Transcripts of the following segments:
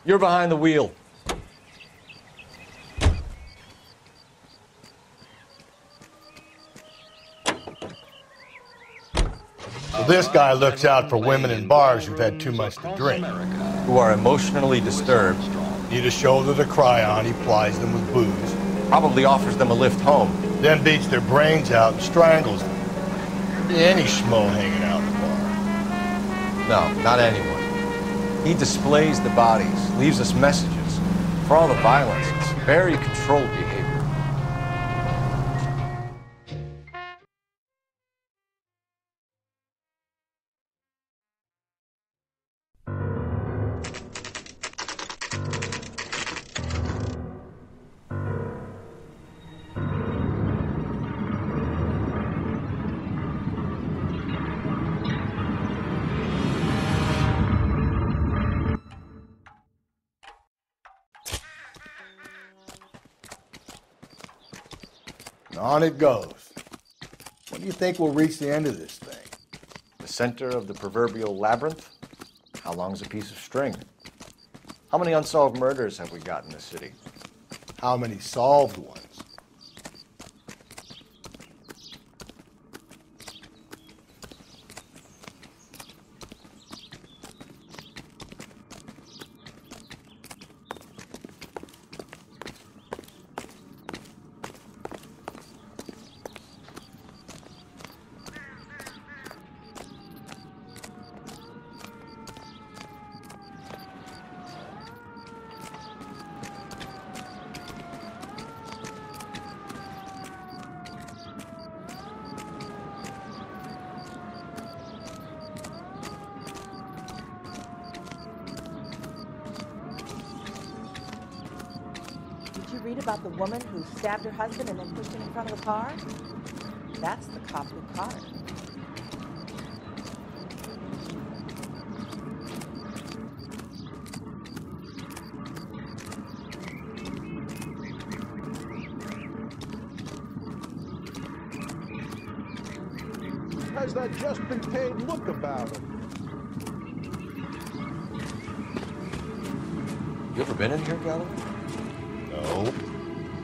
You're behind the wheel. So this guy looks out for women in bars who've had too much to drink. Who are emotionally disturbed. Need a shoulder to cry on, he plies them with booze. Probably offers them a lift home. Then beats their brains out and strangles them. Could be any schmo hanging out in the bar. No, not anyone. He displays the bodies, leaves us messages. For all the violence, it's very controlled behavior. On it goes. When do you think we'll reach the end of this thing? The center of the proverbial labyrinth? How long's a piece of string? How many unsolved murders have we got in the city? How many solved ones? Read about the woman who stabbed her husband and then pushed him in front of the car? That's the cop who caught her. Has that just been paid look about him? You ever been in here, Galloway? No,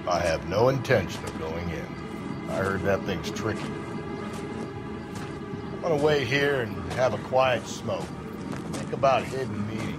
I have no intention of going in. I heard that thing's tricky. I'm gonna wait here and have a quiet smoke. Think about hidden meetings.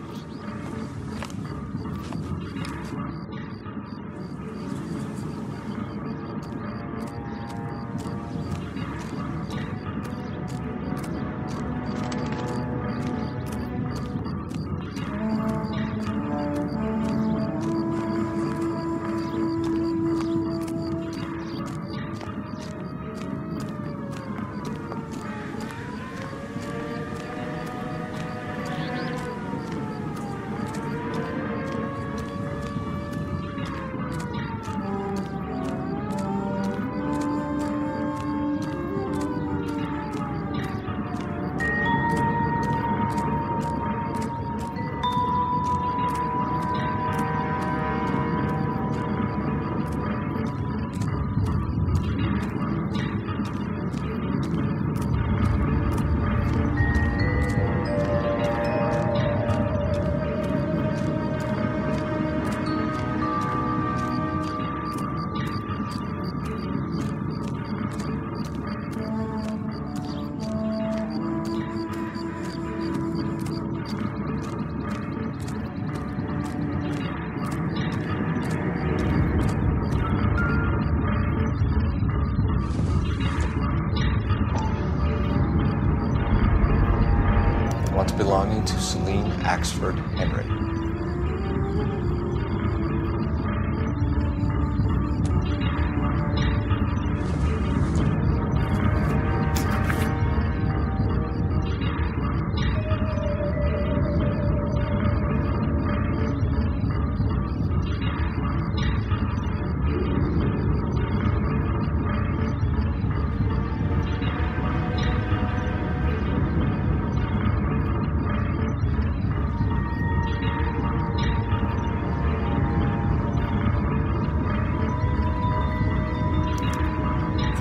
Belonging to Celine Axford Henry.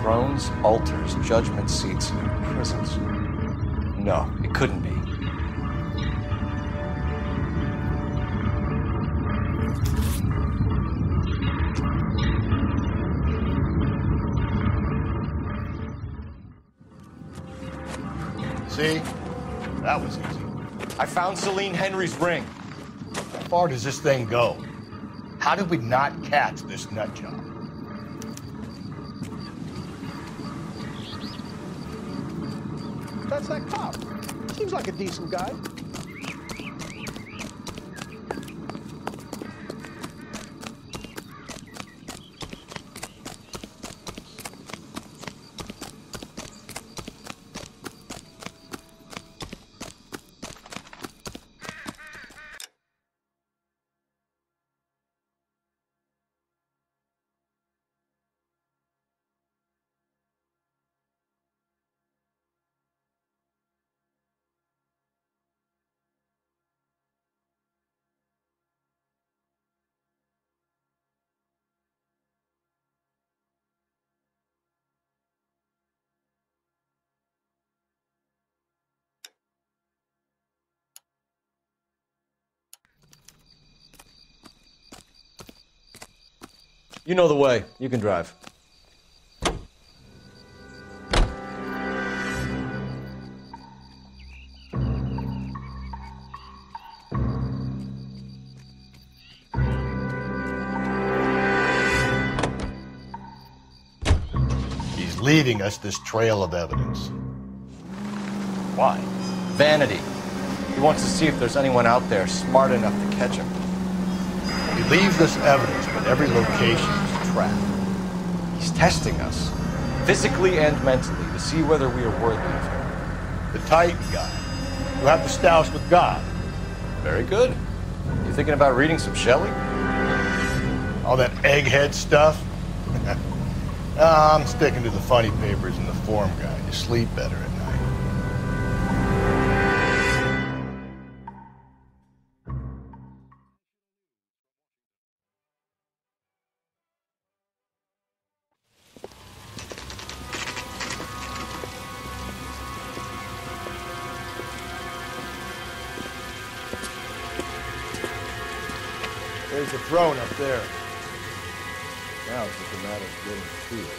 Thrones, altars, judgment seats, and prisons. No, it couldn't be. See? That was easy. I found Celine Henry's ring. How far does this thing go? How did we not catch this nut job? That's that cop. Seems like a decent guy. You know the way. You can drive. He's leaving us this trail of evidence. Why? Vanity. He wants to see if there's anyone out there smart enough to catch him. He leaves us evidence, but every location is a trap. He's testing us, physically and mentally, to see whether we are worthy of him. The Titan guy. You have the stoush with God. Very good. You thinking about reading some Shelley? All that egghead stuff? I'm sticking to the funny papers and the form guide. You sleep better at night. There's a throne up there. Now it's just a matter of getting to it.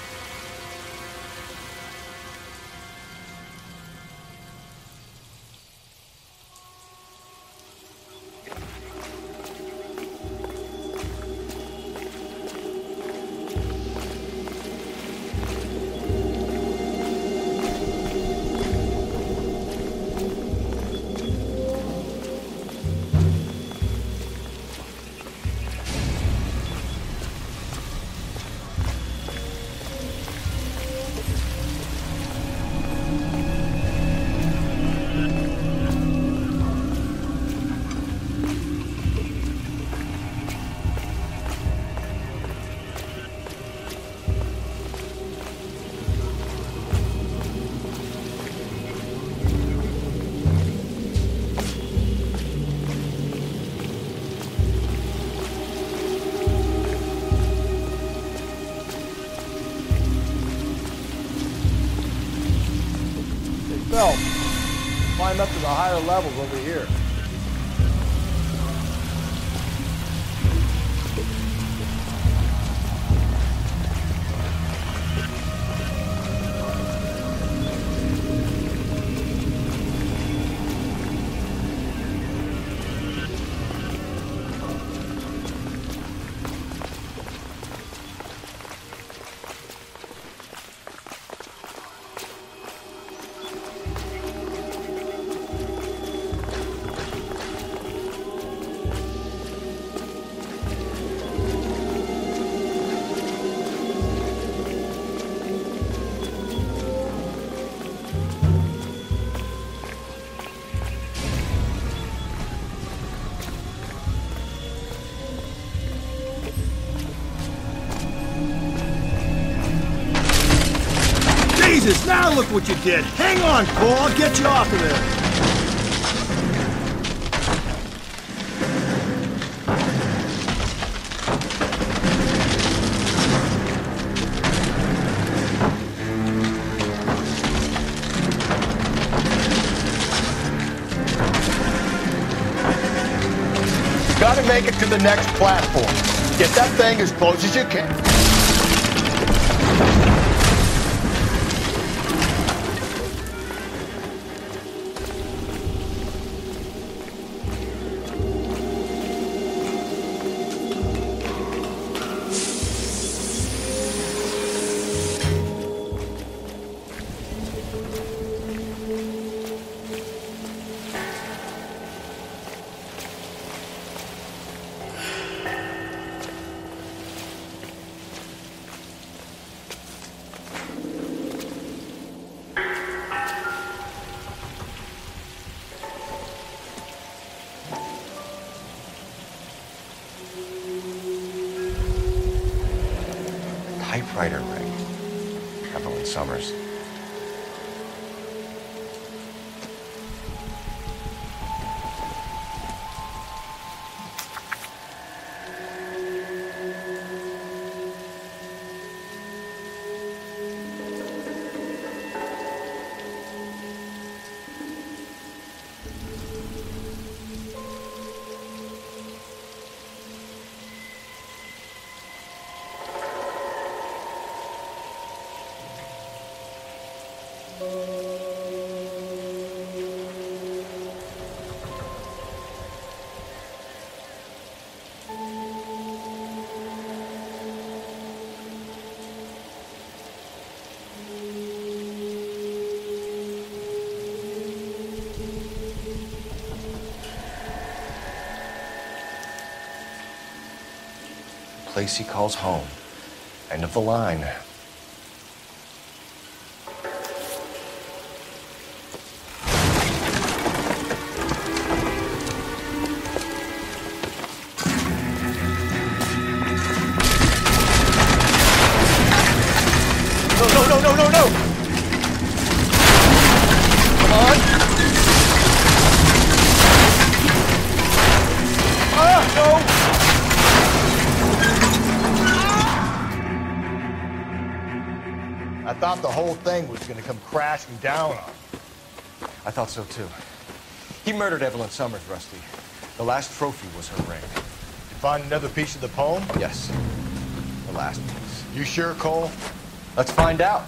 Phelps, climb up to the higher levels over here. Jesus, now look what you did. Hang on, Cole, I'll get you off of there. Gotta make it to the next platform. Get that thing as close as you can. typewriter ring. Evelyn Summers. Place he calls home. End of the line. No! Come on! No! I thought the whole thing was going to come crashing down on him. I thought so, too. He murdered Evelyn Summers, Rusty. The last trophy was her ring. You find another piece of the poem? Yes. The last piece. You sure, Cole? Let's find out.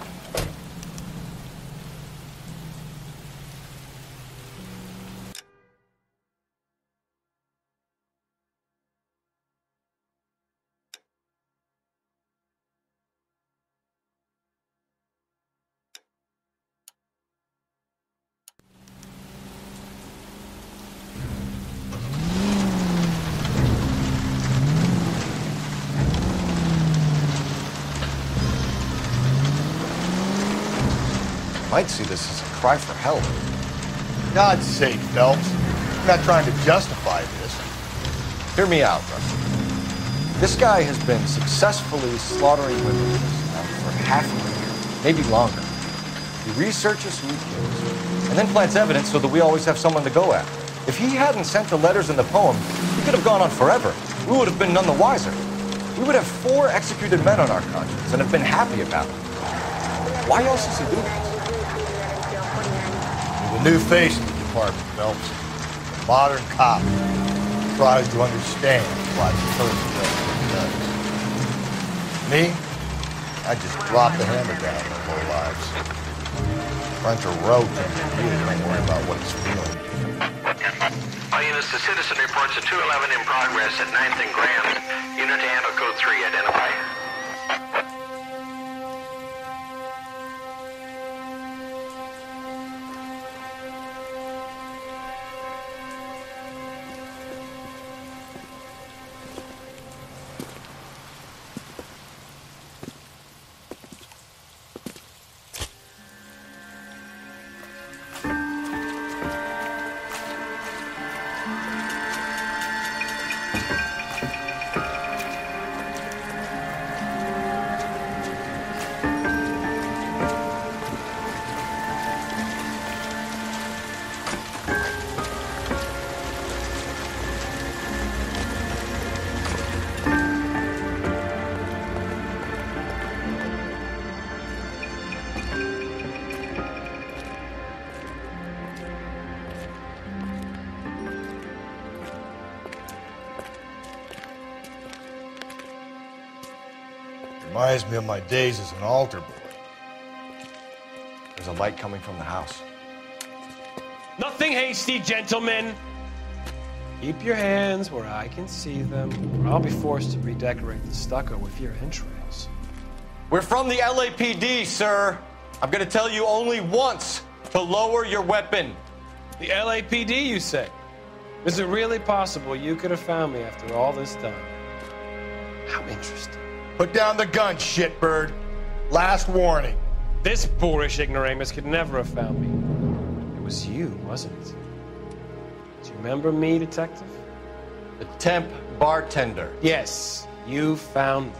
Might see this as a cry for help. God's sake, Phelps. I'm not trying to justify this. Hear me out, Rusty. This guy has been successfully slaughtering women now for half a year, maybe longer. He researches who he kills, and then plants evidence so that we always have someone to go after. If he hadn't sent the letters in the poem, he could have gone on forever. We would have been none the wiser. We would have 4 executed men on our conscience and have been happy about it. Why else is he doing this? The new face in the department, Phelps. A modern cop who tries to understand why the person does what he does. Me? I just drop the hammer down on their whole lives. Frontal row things to you, don't worry about what it's feeling. All units, the citizen reports a 211 in progress at 9th and Grand. Unit to handle code 3, identify. Reminds me of my days as an altar boy. There's a light coming from the house. Nothing hasty, gentlemen. Keep your hands where I can see them, or I'll be forced to redecorate the stucco with your entrails. We're from the LAPD, sir. I'm gonna tell you only once to lower your weapon. The LAPD, you say? Is it really possible you could have found me after all this time? How interesting. Put down the gun, shitbird. Last warning. This boorish ignoramus could never have found me. It was you, wasn't it? Do you remember me, detective? The temp bartender. Yes, you found me.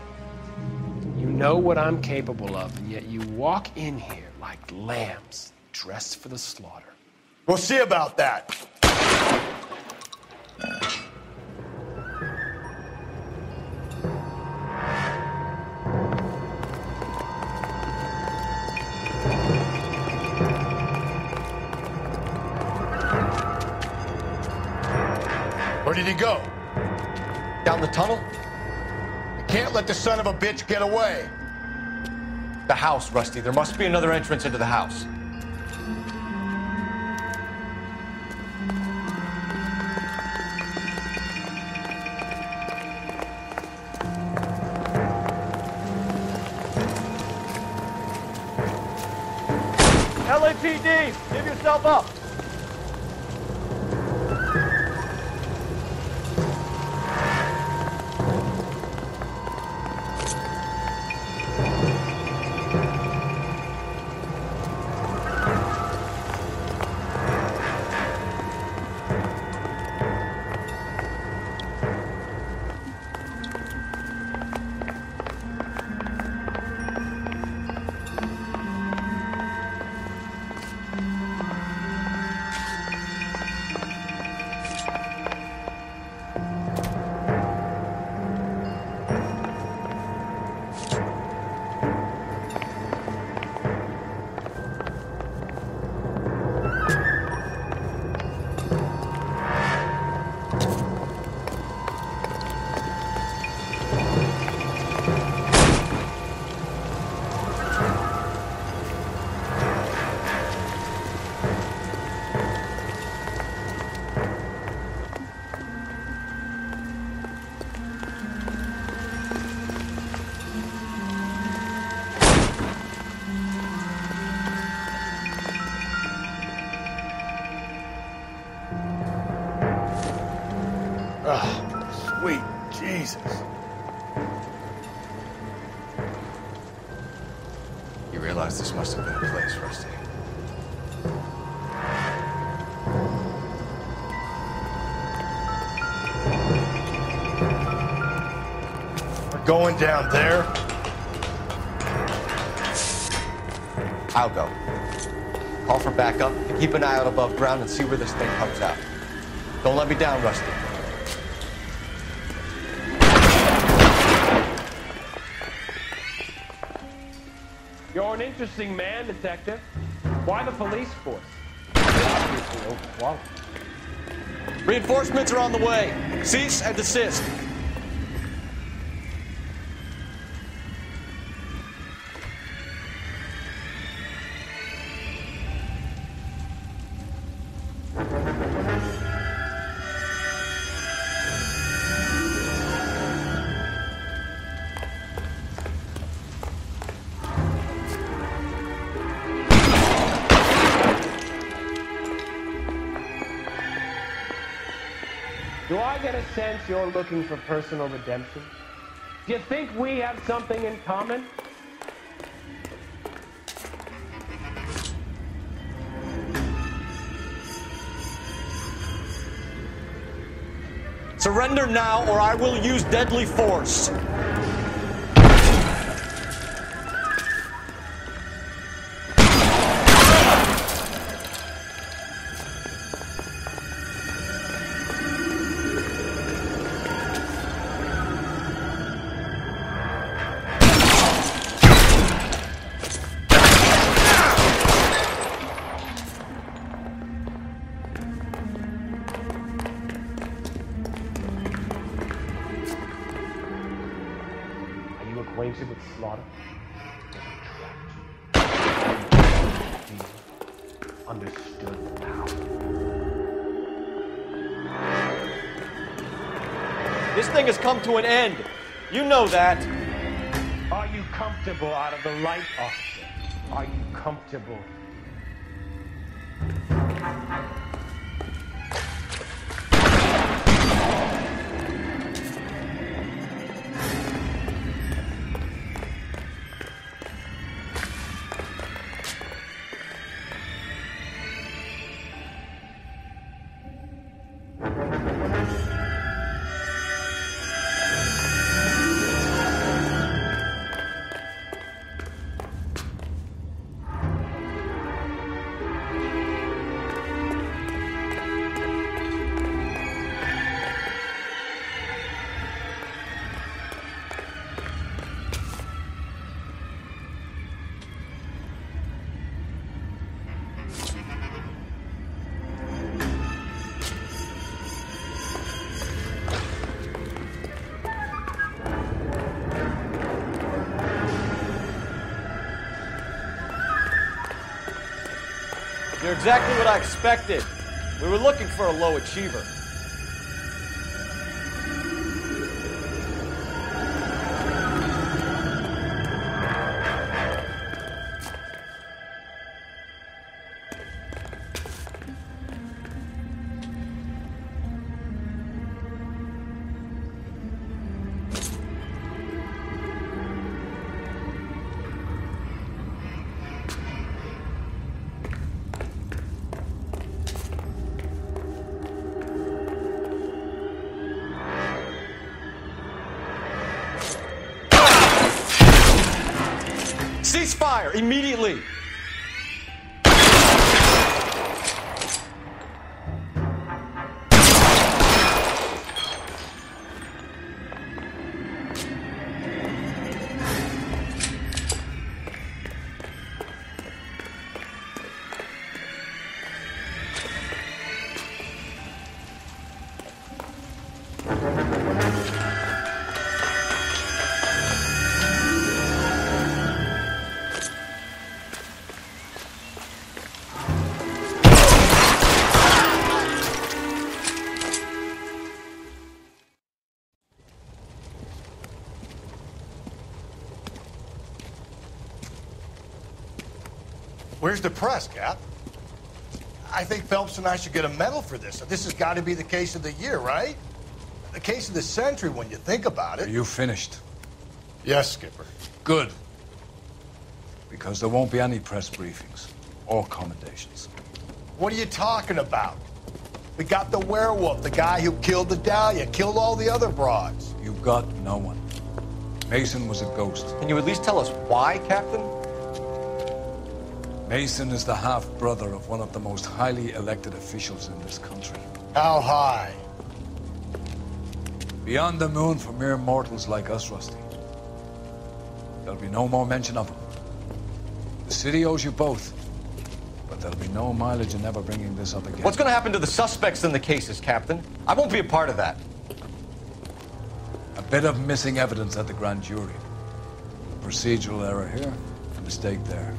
You know what I'm capable of, and yet you walk in here like lambs dressed for the slaughter. We'll see about that. Where did he go? Down the tunnel? You can't let the son of a bitch get away. The house, Rusty. There must be another entrance into the house. LAPD, give yourself up. Oh, sweet Jesus. You realize this must have been a place, Rusty. We're going down there. I'll go. Call for backup and keep an eye out above ground and see where this thing comes out. Don't let me down, Rusty. You're an interesting man, Detective. Why the police force? Reinforcements are on the way. Cease and desist. Do I get a sense you're looking for personal redemption? Do you think we have something in common? Surrender now, or I will use deadly force. Acquainted with slaughter? Understood power. This thing has come to an end. You know that. Are you comfortable out of the light, officer? Are you comfortable? You're exactly what I expected. We were looking for a low achiever. Ceasefire immediately! Where's the press, Cap? I think Phelps and I should get a medal for this. This has got to be the case of the year, right? The case of the century when you think about it. Are you finished? Yes, Skipper. Good. Because there won't be any press briefings or commendations. What are you talking about? We got the werewolf, the guy who killed the Dahlia, killed all the other broads. You got no one. Mason was a ghost. Can you at least tell us why, Captain? Mason is the half-brother of one of the most highly elected officials in this country. How high? Beyond the moon for mere mortals like us, Rusty. There'll be no more mention of him. The city owes you both. But there'll be no mileage in ever bringing this up again. What's going to happen to the suspects in the cases, Captain? I won't be a part of that. A bit of missing evidence at the grand jury. A procedural error here, a mistake there.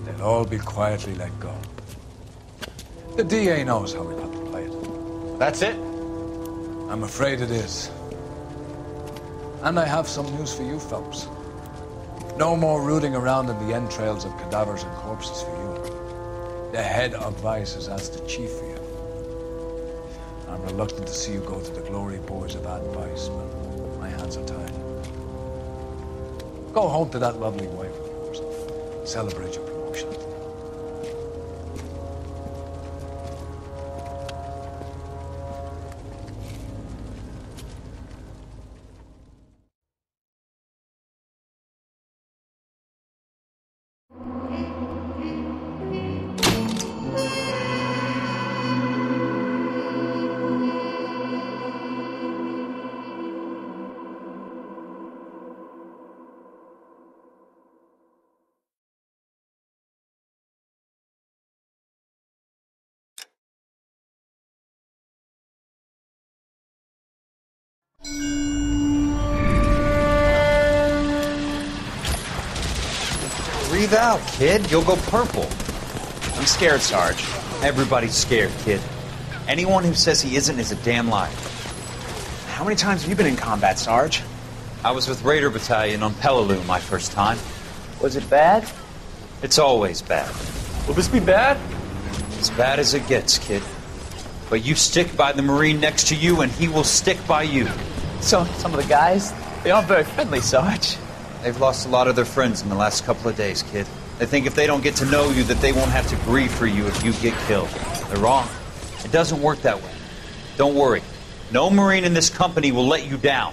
They'll all be quietly let go. The DA knows how we got to play it. That's it? I'm afraid it is. And I have some news for you, Phelps. No more rooting around in the entrails of cadavers and corpses for you. The head of Vice has asked the chief for you. I'm reluctant to see you go to the glory boys of Vice, but my hands are tied. Go home to that lovely wife of yours and celebrate your promotion. Breathe out, kid. You'll go purple. I'm scared, Sarge. Everybody's scared, kid. Anyone who says he isn't is a damn liar. How many times have you been in combat, Sarge? I was with Raider Battalion on Peleliu my first time. Was it bad? It's always bad. Will this be bad? As bad as it gets, kid. But you stick by the Marine next to you, and he will stick by you. So, some of the guys, they aren't very friendly, Sarge. They've lost a lot of their friends in the last couple of days, kid. They think if they don't get to know you, that they won't have to grieve for you if you get killed. They're wrong. It doesn't work that way. Don't worry. No Marine in this company will let you down.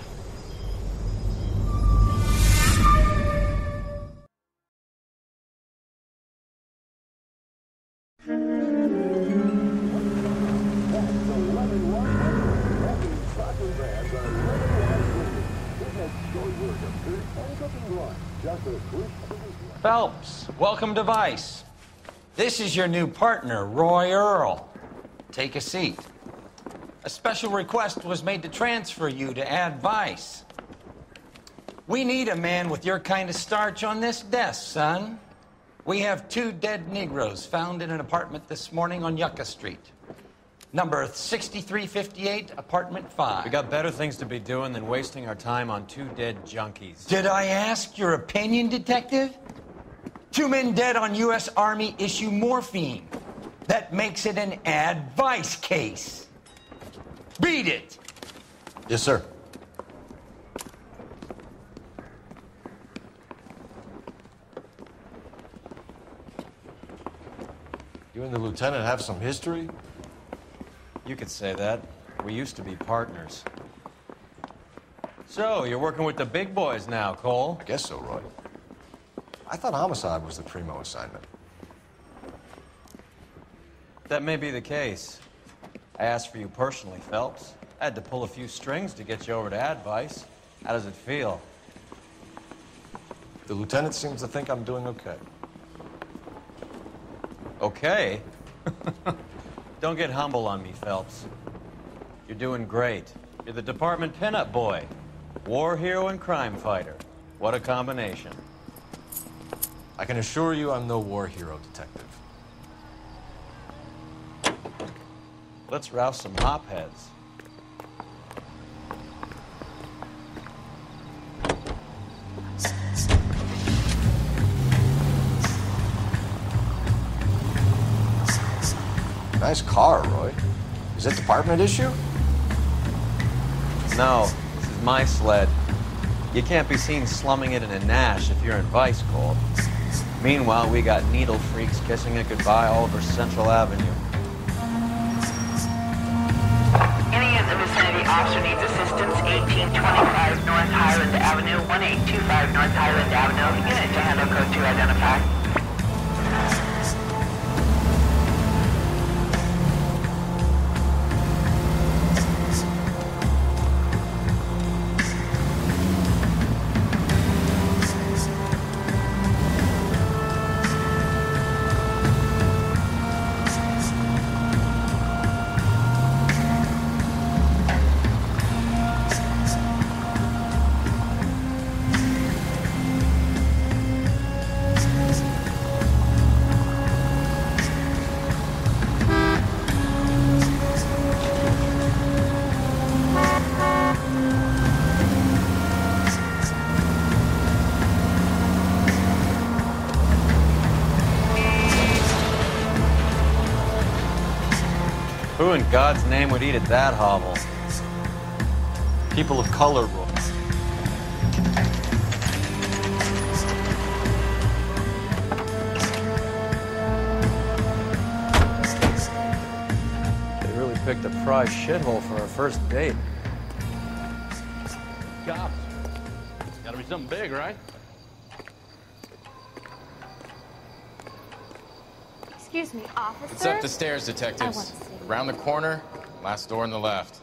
Phelps, welcome to Vice. This is your new partner, Roy Earl. Take a seat. A special request was made to transfer you to Ad Vice. We need a man with your kind of starch on this desk, son. We have 2 dead Negroes found in an apartment this morning on Yucca Street. Number 6358, apartment 5. We got better things to be doing than wasting our time on 2 dead junkies. Did I ask your opinion, detective? 2 men dead on U.S. Army issue morphine. That makes it an advice case. Beat it! Yes, sir. You and the lieutenant have some history? You could say that. We used to be partners. So, you're working with the big boys now, Cole? I guess so, Roy. I thought homicide was the primo assignment. That may be the case. I asked for you personally, Phelps. I had to pull a few strings to get you over to advice. How does it feel? The lieutenant seems to think I'm doing okay. Okay? Don't get humble on me, Phelps. You're doing great. You're the department pinup boy. War hero and crime fighter. What a combination. I can assure you I'm no war hero, detective. Let's rouse some hopheads. Nice car, Roy. Is it department issue? No, this is my sled. You can't be seen slumming it in a Nash if you're in vice, Cole. Meanwhile, we got needle freaks kissing it goodbye all over Central Avenue. Any in the vicinity officer needs assistance, 1825 North Highland Avenue, 1825 North Highland Avenue. Unit to handle code 2 identified. Who in God's name would eat at that hovel? People of color, Roy. They really picked a prize shithole for our first date. Cops. It's gotta be something big, right? Excuse me, officer? It's up the stairs, I detectives. want to see. Around the corner, last door on the left.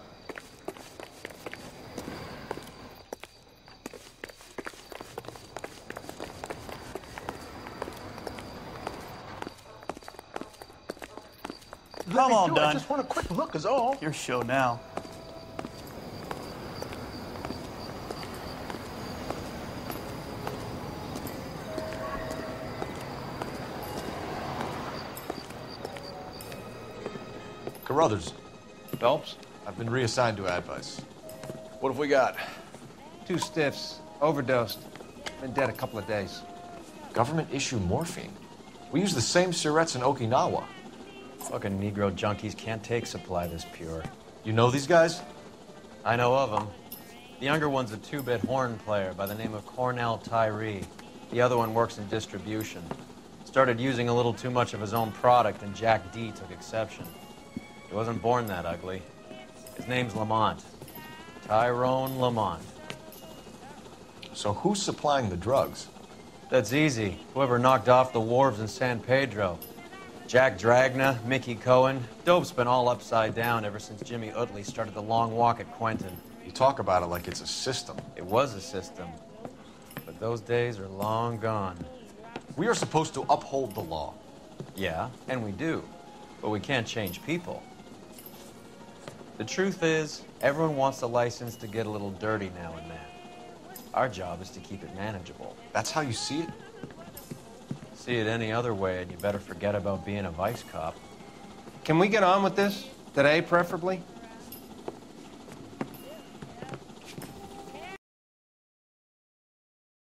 Come on, Dunn. I just want a quick look is all. Your show now. Carruthers. Phelps? I've been reassigned to advice. What have we got? 2 stiffs. Overdosed. Been dead a couple of days. Government issue morphine. We use the same syrettes in Okinawa. Fucking Negro junkies can't take supply this pure. You know these guys? I know of them. The younger one's a 2-bit horn player by the name of Cornell Tyree. The other one works in distribution. Started using a little too much of his own product, and Jack D took exception. He wasn't born that ugly. His name's Lamont. Tyrone Lamont. So who's supplying the drugs? That's easy. Whoever knocked off the wharves in San Pedro. Jack Dragna, Mickey Cohen. Dope's been all upside down ever since Jimmy Utley started the long walk at Quentin. You talk about it like it's a system. It was a system. But those days are long gone. We are supposed to uphold the law. Yeah, and we do. But we can't change people. The truth is, everyone wants a license to get a little dirty now and then. Our job is to keep it manageable. That's how you see it? see it any other way, and you better forget about being a vice cop. Can we get on with this? Today, preferably?